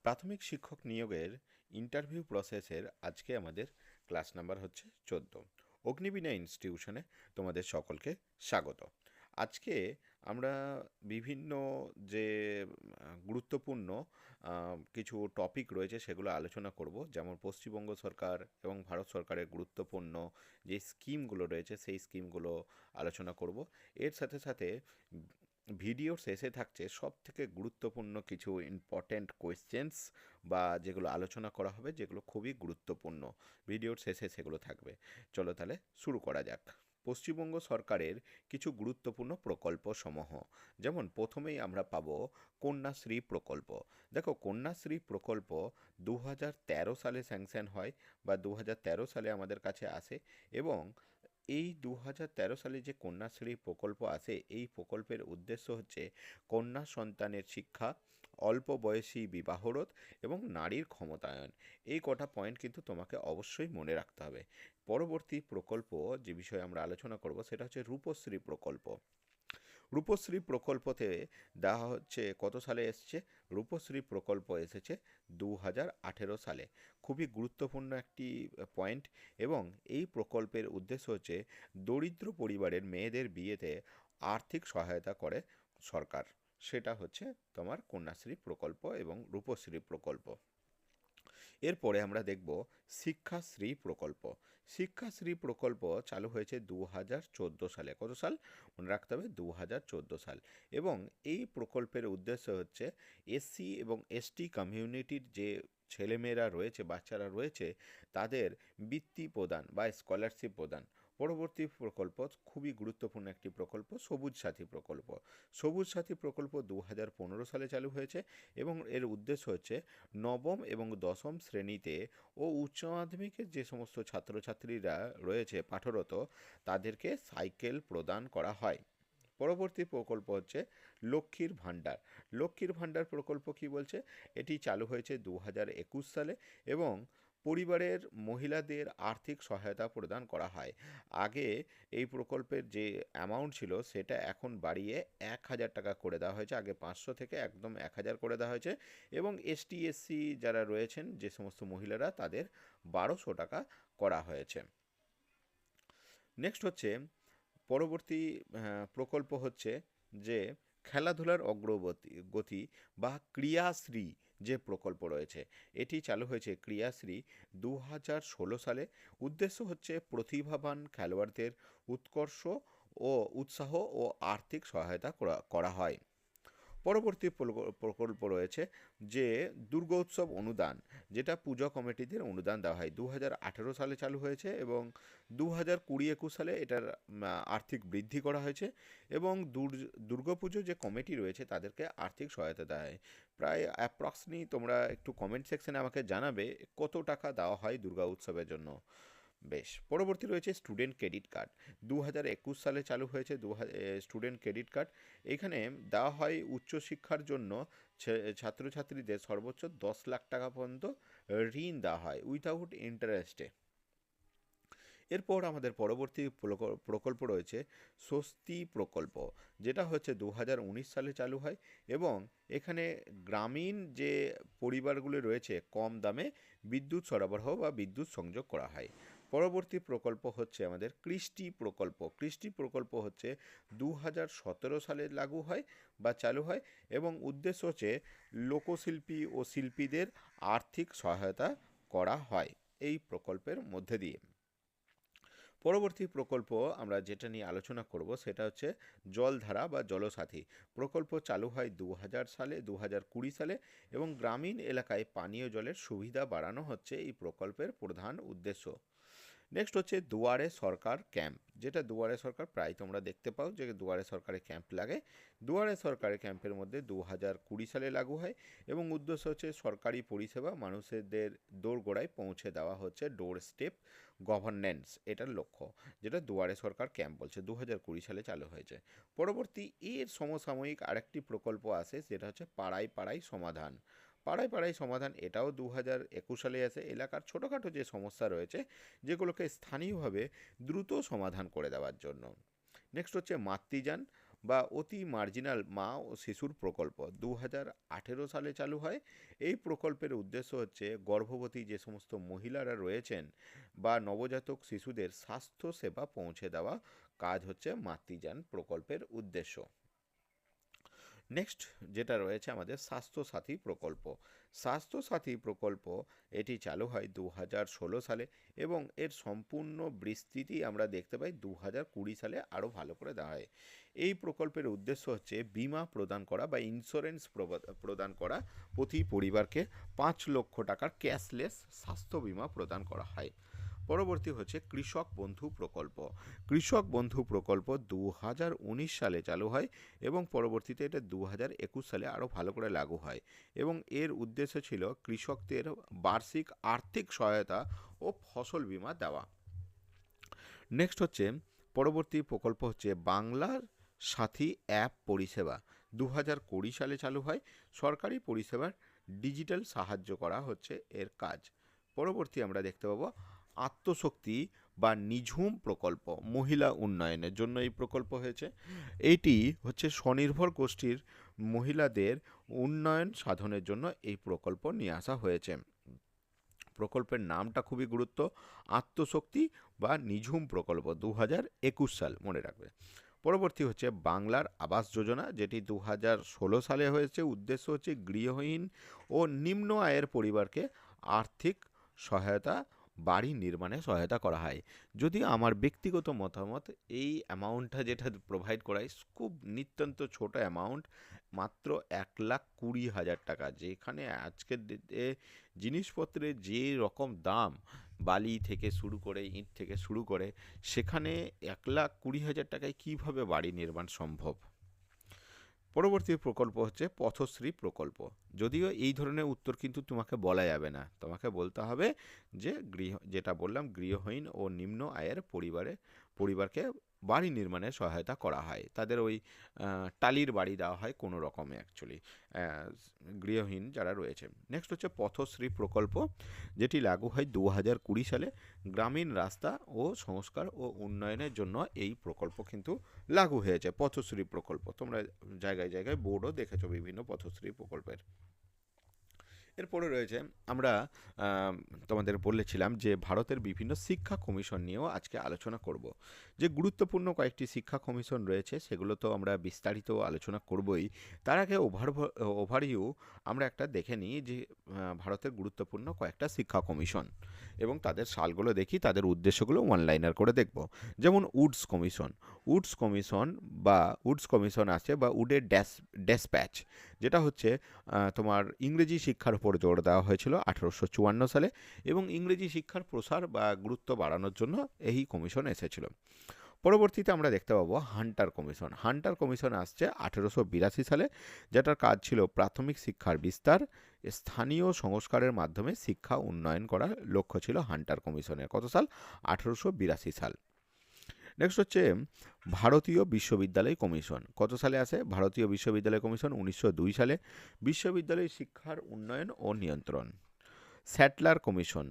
প্রাথমিক শিক্ষক নিয়োগের ইন্টারভিউ প্রসেসের আজকে আমাদের ক্লাস নাম্বার হচ্ছে 14। অগ্নিবীণা ইনস্টিটিউশনে তোমাদের সকলকে স্বাগত। আজকে আমরা বিভিন্ন যে গুরুত্বপূর্ণ কিছু টপিক রয়েছে সেগুলো আলোচনা করব, যেমন পশ্চিমবঙ্গ সরকার এবং ভারত সরকারের গুরুত্বপূর্ণ যে স্কিমগুলো রয়েছে সেই স্কিমগুলো আলোচনা করব। এর সাথে সাথে ভিডিওর শেষে থাকছে সব থেকে গুরুত্বপূর্ণ কিছু ইম্পর্ট্যান্ট কোয়েশ্চেন্স বা যেগুলো আলোচনা করা হবে, যেগুলো খুবই গুরুত্বপূর্ণ। ভিডিওর শেষে সেগুলো থাকবে। চলো তাহলে শুরু করা যাক। পশ্চিমবঙ্গ সরকারের কিছু গুরুত্বপূর্ণ প্রকল্প সমূহ, যেমন প্রথমেই আমরা পাবো কন্যাশ্রী প্রকল্প। দেখো, কন্যাশ্রী প্রকল্প 2013 সালে স্যাংশন হয় বা 2013 সালে আমাদের কাছে আসে, এবং এই 2013 সালে যে কন্যাশ্রী প্রকল্প আসে, এই প্রকল্পের উদ্দেশ্য হচ্ছে কন্যা সন্তানের শিক্ষা, অল্প বয়সী বিবাহরোধ এবং নারীর ক্ষমতায়ন। এই কটা পয়েন্ট কিন্তু তোমাকে অবশ্যই মনে রাখতে হবে। পরবর্তী প্রকল্প যে বিষয়ে আমরা আলোচনা করব সেটা হচ্ছে রূপশ্রী প্রকল্প। রূপশ্রী প্রকল্পতে দেওয়া হচ্ছে কত সালে এসছে? রূপশ্রী প্রকল্প এসেছে 2018 সালে। খুবই গুরুত্বপূর্ণ একটি পয়েন্ট, এবং এই প্রকল্পের উদ্দেশ্য হচ্ছে দরিদ্র পরিবারের মেয়েদের বিয়েতে আর্থিক সহায়তা করে সরকার। সেটা হচ্ছে তোমার কন্যাশ্রী প্রকল্প এবং রূপশ্রী প্রকল্প। এরপরে আমরা দেখব শিক্ষাশ্রী প্রকল্প। শিক্ষাশ্রী প্রকল্প চালু হয়েছে 2014 সালে। কত সাল? মনে রাখতে হবে, 2014 সাল। এবং এই প্রকল্পের উদ্দেশ্য হচ্ছে এসসি এবং এসটি কমিউনিটির যে ছেলেমেয়েরা রয়েছে, বাচ্চারা রয়েছে, তাদের বৃত্তি প্রদান বা স্কলারশিপ প্রদান। পরবর্তী প্রকল্প খুবই গুরুত্বপূর্ণ একটি প্রকল্প, সবুজ সাথী প্রকল্প। সবুজ সাথী প্রকল্প 2015 সালে চালু হয়েছে, এবং এর উদ্দেশ্য হচ্ছে নবম এবং দশম শ্রেণীতে ও উচ্চ মাধ্যমিকের যে সমস্ত ছাত্রছাত্রীরা রয়েছে পাঠরত, তাদেরকে সাইকেল প্রদান করা হয়। পরবর্তী প্রকল্প হচ্ছে লক্ষ্মীর ভাণ্ডার। লক্ষ্মীর ভাণ্ডার প্রকল্প কি বলছে? এটি চালু হয়েছে 2021 সালে, এবং পরিবারের মহিলাদের আর্থিক সহায়তা প্রদান করা হয়। আগে এই প্রকল্পের যে অ্যামাউন্ট ছিল সেটা এখন বাড়িয়ে 1000 টাকা করে দেওয়া হয়েছে। আগে 500 থেকে একদম 1000 করে দেওয়া হয়েছে, এবং এসটি এসসি যারা রয়েছেন যে সমস্ত মহিলারা, তাদের 1200 টাকা করা হয়েছে। নেক্সট হচ্ছে পরবর্তী প্রকল্প হচ্ছে যে খেলাধুলার অগ্রগতি গতি বা ক্রিয়াশ্রী যে প্রকল্প রয়েছে, এটি চালু হয়েছে ক্রিয়াশ্রী 2016 সালে। উদ্দেশ্য হচ্ছে প্রতিভাবান খেলোয়াড়দের উৎকর্ষ ও উৎসাহ ও আর্থিক সহায়তা করা হয়। পরবর্তী প্রকল্প রয়েছে যে দুর্গোৎসব অনুদান, যেটা পূজা কমিটিদের অনুদান দেওয়া হয়। 2018 সালে চালু হয়েছে, এবং 2020-21 সালে এটার আর্থিক বৃদ্ধি করা হয়েছে, এবং দুর্গাপুজো যে কমিটি রয়েছে তাদেরকে আর্থিক সহায়তা দেওয়া হয়। প্রায় অ্যাপ্রক্সলি তোমরা একটু কমেন্ট সেকশনে আমাকে জানাবে কত টাকা দেওয়া হয় দুর্গা উৎসবের জন্য। বেশ, পরবর্তী রয়েছে স্টুডেন্ট ক্রেডিট কার্ড। 2021 সালে চালু হয়েছে স্টুডেন্ট ক্রেডিট কার্ড। এখানে দেওয়া হয় উচ্চশিক্ষার জন্য ছাত্রছাত্রীদের সর্বোচ্চ 10 লাখ টাকা পর্যন্ত ঋণ দেওয়া হয় উইথাউট ইন্টারেস্টে। এরপর আমাদের পরবর্তী প্রকল্প রয়েছে স্বস্তি প্রকল্প, যেটা হচ্ছে 2019 সালে চালু হয়, এবং এখানে গ্রামীণ যে পরিবারগুলি রয়েছে কম দামে বিদ্যুৎ সরবরাহ বা বিদ্যুৎ সংযোগ করা হয়। পরবর্তী প্রকল্প হচ্ছে আমাদের কৃষ্টি প্রকল্প। কৃষ্টি প্রকল্প হচ্ছে 2017 সালে লাগু হয় বা চালু হয়, এবং উদ্দেশ্য হচ্ছে লোকশিল্পী ও শিল্পীদের আর্থিক সহায়তা করা হয় এই প্রকল্পের মধ্যে দিয়ে। পরবর্তী প্রকল্প আমরা যেটা নিয়ে আলোচনা করব সেটা হচ্ছে জলধারা বা জলসাথী প্রকল্প। চালু হয় 2020 সালে, এবং গ্রামীণ এলাকায় পানীয় জলের সুবিধা বাড়ানো হচ্ছে এই প্রকল্পের প্রধান উদ্দেশ্য। নেক্সট হচ্ছে দুয়ারে সরকার ক্যাম্প, যেটা দুয়ারে সরকার প্রায় তোমরা দেখতে পাও যে দুয়ারে সরকারের ক্যাম্প লাগে। দুয়ারে সরকারের ক্যাম্পের মধ্যে 2020 সালে লাগু হয়, এবং উদ্দেশ্য হচ্ছে সরকারি পরিষেবা মানুষদের দোরগোড়ায় পৌঁছে দেওয়া হচ্ছে, ডোর স্টেপ গভর্নেন্স এটার লক্ষ্য, যেটা দুয়ারে সরকার ক্যাম্প বলছে। 2020 সালে চালু হয়েছে। পরবর্তী এর সমসাময়িক আরেকটি প্রকল্প আসে, যেটা হচ্ছে পাড়ায় পাড়ায় সমাধান। পাড়ায় পাড়ায় সমাধান এটাও 2021 সালে আসে। এলাকার ছোটোখাটো যে সমস্যা রয়েছে যেগুলোকে স্থানীয়ভাবে দ্রুত সমাধান করে দেওয়ার জন্য। নেক্সট হচ্ছে মাতৃযান বা অতি মার্জিনাল মা ও শিশুর প্রকল্প 2018 সালে চালু হয়। এই প্রকল্পের উদ্দেশ্য হচ্ছে গর্ভবতী যে সমস্ত মহিলারা রয়েছেন বা নবজাতক শিশুদের স্বাস্থ্য সেবা পৌঁছে দেওয়া কাজ হচ্ছে মাতৃযান প্রকল্পের উদ্দেশ্য। নেক্সট যেটা রয়েছে আমাদের স্বাস্থ্যসাথী প্রকল্প। স্বাস্থ্যসাথী প্রকল্প এটি চালু হয় 2016 সালে এবং এর সম্পূর্ণ বিস্তৃতি আমরা দেখতে পাই 2020 সালে আরও ভালো করে দেওয়া হয়। এই প্রকল্পের উদ্দেশ্য হচ্ছে বিমা প্রদান করা বা ইন্স্যুরেন্স প্রদান করা। প্রতি পরিবারকে 5 লক্ষ টাকার ক্যাশলেস স্বাস্থ্য বিমা প্রদান করা হয়। পরবর্তী হচ্ছে কৃষক বন্ধু প্রকল্প। কৃষক বন্ধু প্রকল্প 2019 সালে চালু হয় এবং পরবর্তীতে এটা 2021 সালে আরও ভালো করে লাগু হয় এবং এর উদ্দেশ্য ছিল কৃষকদের বার্ষিক আর্থিক সহায়তা ও ফসল বীমা দেওয়া। নেক্সট হচ্ছে পরবর্তী প্রকল্প হচ্ছে বাংলার সাথী অ্যাপ পরিষেবা। 2020 সালে চালু হয়। সরকারি পরিষেবার ডিজিটাল সাহায্য করা হচ্ছে এর কাজ। পরবর্তী আমরা দেখতে পাবো আত্মশক্তি বা নিঝুম প্রকল্প, মহিলা উন্নয়নের জন্য এই প্রকল্প হয়েছে। এইটি হচ্ছে স্বনির্ভর গোষ্ঠীর মহিলাদের উন্নয়ন সাধনের জন্য এই প্রকল্প নিয়ে আসা হয়েছে। প্রকল্পের নামটা খুবই গুরুত্ব, আত্মশক্তি বা নিঝুম প্রকল্প 2021 সাল, মনে রাখবে। পরবর্তী হচ্ছে বাংলার আবাস যোজনা, যেটি 2016 সালে হয়েছে। উদ্দেশ্য হচ্ছে গৃহহীন ও নিম্ন আয়ের পরিবারকে আর্থিক সহায়তা, বাড়ি নির্মাণে সহায়তা করা হয়। যদি আমার ব্যক্তিগত মতামত, এই অ্যামাউন্টটা যেটা প্রোভাইড করা হয় খুব নিতান্ত ছোট অ্যামাউন্ট, মাত্র 1,20,000 টাকা। যেখানে আজকের জিনিসপত্রের যে রকম দাম, বালি থেকে শুরু করে ইট থেকে শুরু করে, সেখানে 1,20,000 টাকায় কীভাবে বাড়ি নির্মাণ সম্ভব। পরবর্তী প্রকল্প হচ্ছে পথশ্রী প্রকল্প। যদিও এই ধরনের উত্তর কিন্তু তোমাকে বলা যাবে না, তোমাকে বলতে হবে যে যেটা বললাম, গৃহহীন ও নিম্ন আয়ের পরিবারকে বাড়ি নির্মাণে সহায়তা করা হয়। তাদের ওই টালির বাড়ি দেওয়া হয় কোনো রকমে, অ্যাকচুয়ালি গৃহহীন যারা রয়েছে। নেক্সট হচ্ছে পথশ্রী প্রকল্প, যেটি লাগু হয় 2020 সালে। গ্রামীণ রাস্তা ও সংস্কার ও উন্নয়নের জন্য এই প্রকল্প কিন্তু লাগু হয়েছে। পথশ্রী প্রকল্প তোমরা জায়গায় জায়গায় বোর্ডও দেখেছো বিভিন্ন পথশ্রী প্রকল্পের। এরপরে রয়েছে, আমরা তোমাদের বলেছিলাম যে ভারতের বিভিন্ন শিক্ষা কমিশন নিয়েও আজকে আলোচনা করব। যে গুরুত্বপূর্ণ কয়েকটি শিক্ষা কমিশন রয়েছে সেগুলো তো আমরা বিস্তারিত আলোচনা করবই। তার আগে ওভারভিউ আমরা একটা দেখে নিই যে ভারতের গুরুত্বপূর্ণ কয়েকটা শিক্ষা কমিশন এবং তাদের সালগুলো দেখি, তাদের উদ্দেশ্যগুলো ওয়ানলাইনার করে দেখব। যেমন উডস কমিশন। উডস কমিশন আছে বা উডের ড্যাসপ্যাচ, যেটা হচ্ছে তোমার ইংরেজি শিক্ষার উপর জোর দেওয়া হয়েছিল 1854 সালে এবং ইংরেজি শিক্ষার প্রসার বা গুরুত্ব বাড়ানোর জন্য এই কমিশন এসেছিল। পরবর্তীতে আমরা দেখতে পাবো হান্টার কমিশন। হান্টার কমিশন আসছে 1882 সালে, যেটার কাজ ছিল প্রাথমিক শিক্ষার বিস্তার, স্থানীয় সংস্কারের মাধ্যমে শিক্ষা উন্নয়ন করার লক্ষ্য ছিল হান্টার কমিশনের। কত সাল? 1882 সাল। নেক্সট হচ্ছে ভারতীয় বিশ্ববিদ্যালয় কমিশন। কত সালে আসে ভারতীয় বিশ্ববিদ্যালয় কমিশন? 1902 সালে। বিশ্ববিদ্যালয় শিক্ষার উন্নয়ন ও নিয়ন্ত্রণ। স্যাটলার কমিশন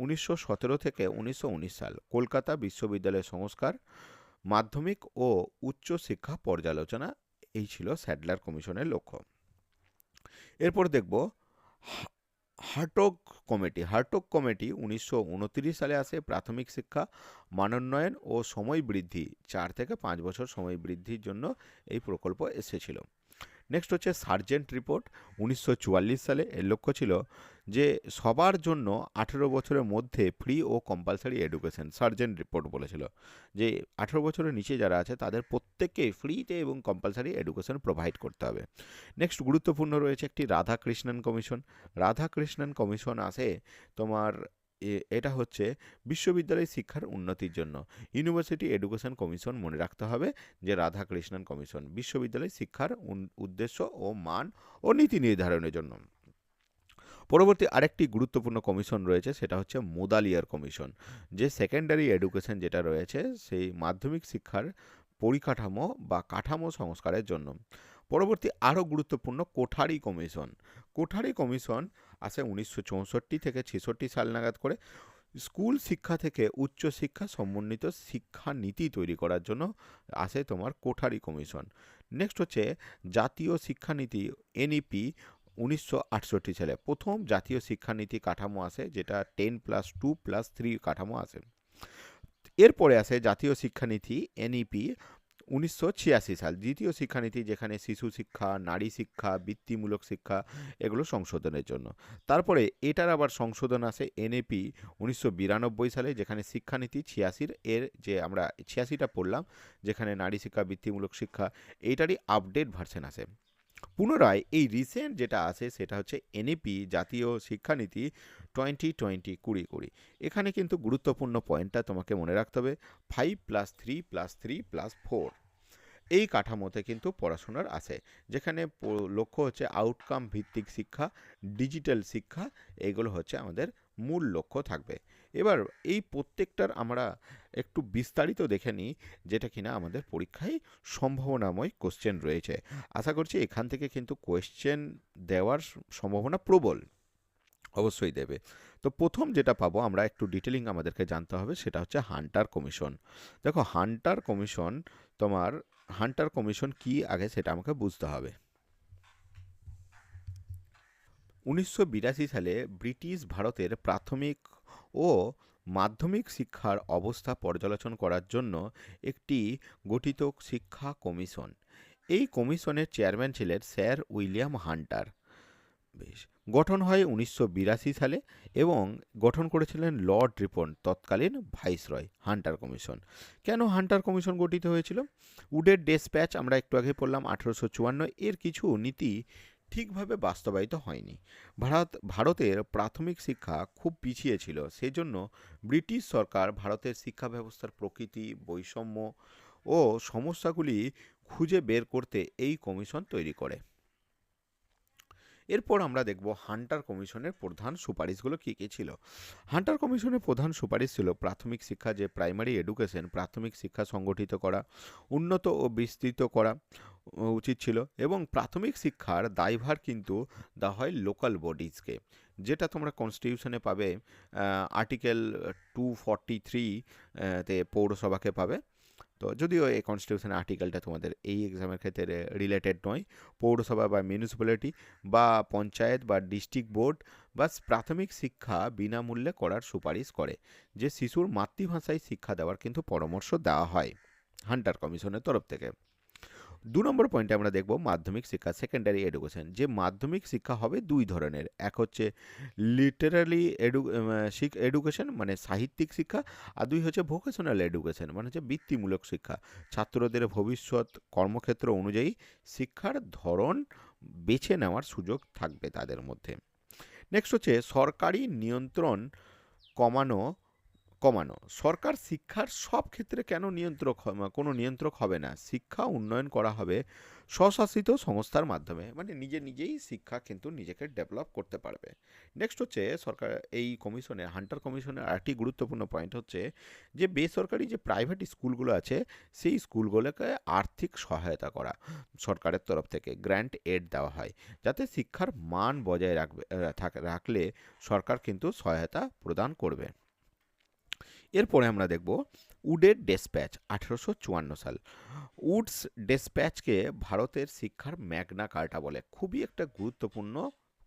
1917 থেকে 1919 সাল। কলকাতা বিশ্ববিদ্যালয় সংস্কার, মাধ্যমিক ও উচ্চ শিক্ষা পর্যালোচনা, এই ছিল স্যাটলার কমিশনের লক্ষ্য। এরপর দেখব হার্টগ কমিটি 1929 সালে আসে। প্রাথমিক শিক্ষা, মানোন্নয়ন ও সময় বৃদ্ধি, 4 থেকে 5 বছর সময় বৃদ্ধির জন্য এই প্রকল্প এসেছিল। নেক্সট হচ্ছে সার্জেন্ট রিপোর্ট 1944 সালে। এর লক্ষ্য ছিল যে সবার জন্য 18 বছরের মধ্যে ফ্রি ও কম্পালসারি এডুকেশন। সার্জেন্ট রিপোর্ট বলেছিল যে 18 বছরের নিচে যারা আছে তাদের প্রত্যেককে ফ্রিতে এবং কম্পালসারি এডুকেশন প্রোভাইড করতে হবে। নেক্সট গুরুত্বপূর্ণ রয়েছে একটি রাধাকৃষ্ণন কমিশন। রাধাকৃষ্ণন কমিশন আসে তোমার এটা হচ্ছে বিশ্ববিদ্যালয় শিক্ষার উন্নতির জন্য। ইউনিভার্সিটি এডুকেশন কমিশন, মনে রাখতে হবে যে রাধাকৃষ্ণন কমিশন বিশ্ববিদ্যালয় শিক্ষার উদ্দেশ্য ও মান ও নীতি নির্ধারণের জন্য। পরবর্তী আরেকটি গুরুত্বপূর্ণ কমিশন রয়েছে, সেটা হচ্ছে মোদালিয়ার কমিশন, যে সেকেন্ডারি এডুকেশন যেটা রয়েছে সেই মাধ্যমিক শিক্ষার পরিকাঠামো বা কাঠামো সংস্কারের জন্য। পরবর্তী আরও গুরুত্বপূর্ণ কোঠারি কমিশন। কোঠারি কমিশন আসে 1964 থেকে 66 সাল নাগাদ করে। স্কুল শিক্ষা থেকে উচ্চশিক্ষা সমন্বিত শিক্ষা নীতি তৈরি করার জন্য আসে তোমার কোঠারি কমিশন। নেক্সট হচ্ছে জাতীয় শিক্ষানীতি এনইপি 1968 সালে প্রথম জাতীয় শিক্ষানীতি কাঠামো আসে, যেটা 10+2+3 কাঠামো আসে। এরপরে আসে জাতীয় শিক্ষানীতি এনইপি 1986 সাল, দ্বিতীয় শিক্ষানীতি, যেখানে শিশু শিক্ষা, নারী শিক্ষা, বৃত্তিমূলক শিক্ষা এগুলো সংশোধনের জন্য। তারপরে এটার আবার সংশোধন আসে এনএপি 1992 সালে, যেখানে শিক্ষানীতি 86 এর যে আমরা 86টা পড়লাম, যেখানে নারী শিক্ষা, বৃত্তিমূলক শিক্ষা, এইটারই আপডেট ভার্সন আসে। পুনরায় এই রিসেন্ট যেটা আছে সেটা হচ্ছে এনইপি জাতীয় শিক্ষানীতি 2020 এখানে কিন্তু গুরুত্বপূর্ণ পয়েন্টটা তোমাকে মনে রাখতে হবে, 5+3+3+4 এই কাঠামোতে কিন্তু পড়াশোনার আছে, যেখানে লক্ষ্য হচ্ছে আউটকাম ভিত্তিক শিক্ষা, ডিজিটাল শিক্ষা, এগুলো হচ্ছে আমাদের মূল লক্ষ্য থাকবে। এবার এই প্রত্যেকটার আমরা একটু বিস্তারিত দেখে নিই, যেটা কিনা আমাদের পরীক্ষায় সম্ভাবনাময় কোশ্চেন রয়েছে। আশা করছি এখান থেকে কিন্তু কোয়েশ্চেন দেওয়ার সম্ভাবনা প্রবল, অবশ্যই দেবে। তো প্রথম যেটা পাবো আমরা, একটু ডিটেলিং আমাদেরকে জানতে হবে, সেটা হচ্ছে হান্টার কমিশন। দেখো হান্টার কমিশন কি আগে সেটা আমাকে বুঝতে হবে। 1982 সালে ব্রিটিশ ভারতের প্রাথমিক ও মাধ্যমিক শিক্ষার অবস্থা পর্যালোচনা করার জন্য একটি গঠিত শিক্ষা কমিশন। এই কমিশনের চেয়ারম্যান ছিলেন স্যার উইলিয়াম হান্টার। বেশ, গঠন হয় 1982 সালে এবং গঠন করেছিলেন লর্ড রিপন, তৎকালীন ভাইসরয়। হান্টার কমিশন, কেন হান্টার কমিশন গঠিত হয়েছিল? উডের ডেসপ্যাচ আমরা একটু আগে পড়লাম 1854, এর কিছু নীতি ঠিকভাবে বাস্তবায়িত হয়নি। ভারতের প্রাথমিক শিক্ষা খুব পিছিয়ে ছিল, সেজন্য ব্রিটিশ সরকার ভারতের শিক্ষা ব্যবস্থার প্রকৃতি, বৈষম্য ও সমস্যাগুলি খুঁজে বের করতে এই কমিশন তৈরি করে। এরপর আমরা দেখব হান্টার কমিশনের প্রধান সুপারিশগুলো কী কী ছিল। হান্টার কমিশনের প্রধান সুপারিশ ছিল প্রাথমিক শিক্ষা, যে প্রাইমারি এডুকেশন, প্রাথমিক শিক্ষা সংগঠিত করা, উন্নত ও বিস্তৃত করা উচিত ছিল, এবং প্রাথমিক শিক্ষার দায়ভার কিন্তু দেওয়া হয় লোকাল বডিজকে, যেটা তোমরা কনস্টিটিউশনে পাবে আর্টিকেল 243 তে পৌরসভাকে পাবে। তো যদিও এই কনস্টিটিউশন আর্টিকেলটা তোমাদের এই এক্সামের ক্ষেত্রে রিলেটেড নয়, পৌরসভা বা মিউনিসিপ্যালিটি বা পঞ্চায়েত বা ডিস্ট্রিক্ট বোর্ড বা প্রাথমিক শিক্ষা বিনামূল্যে করার সুপারিশ করে, যে শিশুর মাতৃভাষায় শিক্ষা দেওয়ার কিন্তু পরামর্শ দেওয়া হয় হান্টার কমিশনের তরফ থেকে। 2 নম্বর পয়েন্টে আমরা দেখব মাধ্যমিক শিক্ষা, সেকেন্ডারি এডুকেশন। যে মাধ্যমিক শিক্ষা হবে দুই ধরনের, এক হচ্ছে লিটারালি এডুকেশন মানে সাহিত্যিক শিক্ষা, আর দুই হচ্ছে ভোকেশনাল এডুকেশন মানে হচ্ছে বৃত্তিমূলক শিক্ষা। ছাত্রদের ভবিষ্যৎ কর্মক্ষেত্র অনুযায়ী শিক্ষার ধরন বেছে নেওয়ার সুযোগ থাকবে তাদের মধ্যে। নেক্সট হচ্ছে সরকারি নিয়ন্ত্রণ কমানো কমানো সরকার শিক্ষার সব ক্ষেত্রে কেন কোনো নিয়ন্ত্রক হবে না, শিক্ষা উন্নয়ন করা হবে স্বশাসিত সংস্থার মাধ্যমে, মানে নিজেই শিক্ষা কিন্তু নিজেকে ডেভেলপ করতে পারবে। নেক্সট হচ্ছে সরকার এই কমিশনে, হান্টার কমিশনের আরেকটি গুরুত্বপূর্ণ পয়েন্ট হচ্ছে যে বেসরকারি যে প্রাইভেট স্কুলগুলো আছে সেই স্কুলগুলোকে আর্থিক সহায়তা করা, সরকারের তরফ থেকে গ্র্যান্ট এড দেওয়া হয়, যাতে শিক্ষার মান বজায় রাখলে সরকার কিন্তু সহায়তা প্রদান করবে। এরপরে আমরা দেখব উডের ডেসপ্যাচ 1854 সাল। উডস ডেসপ্যাচকে ভারতের শিক্ষার ম্যাগনা কার্টা বলে। খুবই একটা গুরুত্বপূর্ণ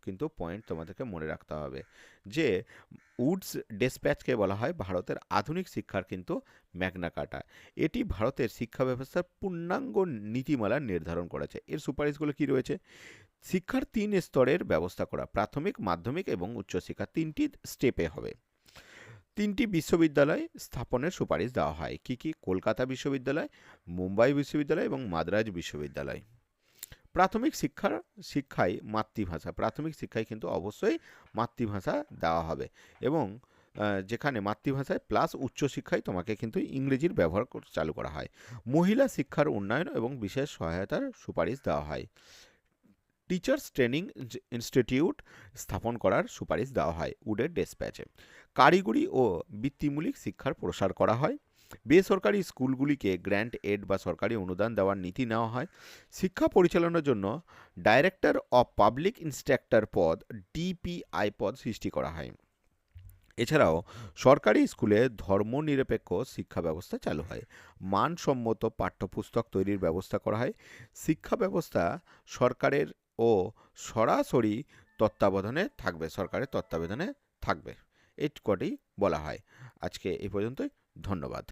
কিন্তু পয়েন্ট তোমাদেরকে মনে রাখতে হবে, যে উডস ডেসপ্যাচকে বলা হয় ভারতের আধুনিক শিক্ষার কিন্তু ম্যাগনা কার্টা। এটি ভারতের শিক্ষা ব্যবস্থার পূর্ণাঙ্গ নীতিমালা নির্ধারণ করেছে। এর সুপারিশগুলো কি রয়েছে? শিক্ষার 3 স্তরের ব্যবস্থা করা, প্রাথমিক, মাধ্যমিক এবং উচ্চশিক্ষা 3টি স্টেপে হবে। 3টি বিশ্ববিদ্যালয় স্থাপনের সুপারিশ দেওয়া হয়। কি কি? কলকাতা বিশ্ববিদ্যালয়, মুম্বাই বিশ্ববিদ্যালয় এবং মাদ্রাজ বিশ্ববিদ্যালয়। প্রাথমিক শিক্ষায় মাতৃভাষা, প্রাথমিক শিক্ষায় কিন্তু অবশ্যই মাতৃভাষা দেওয়া হবে, এবং যেখানে মাতৃভাষায় প্লাস উচ্চশিক্ষায় তোমাকে কিন্তু ইংরেজির ব্যবহার চালু করা হয়। মহিলা শিক্ষার উন্নয়ন এবং বিশেষ সহায়তার সুপারিশ দেওয়া হয়। টিচার্স ট্রেনিং ইনস্টিটিউট স্থাপন করার সুপারিশ দেওয়া হয় উডের ডেসপ্যাচে। কারিগরি ও বৃত্তিমূলক শিক্ষার প্রসার করা হয়। বেসরকারি স্কুলগুলিকে গ্র্যান্ট এড বা সরকারি অনুদান দেওয়ার নীতি নেওয়া হয়। শিক্ষা পরিচালনার জন্য ডাইরেক্টর অফ পাবলিক ইন্সট্রাক্টর পদ, ডিপিআই পদ সৃষ্টি করা হয়। এছাড়াও সরকারি স্কুলে ধর্মনিরপেক্ষ শিক্ষা ব্যবস্থা চালু হয়, মানসম্মত পাঠ্যপুস্তক তৈরির ব্যবস্থা করা হয়, শিক্ষা ব্যবস্থা সরকারের ও সরাসরি সরকারের তত্ত্বাবধানে থাকবে। এই কটি বলা হয়। আজকে এই পর্যন্তই। ধন্যবাদ।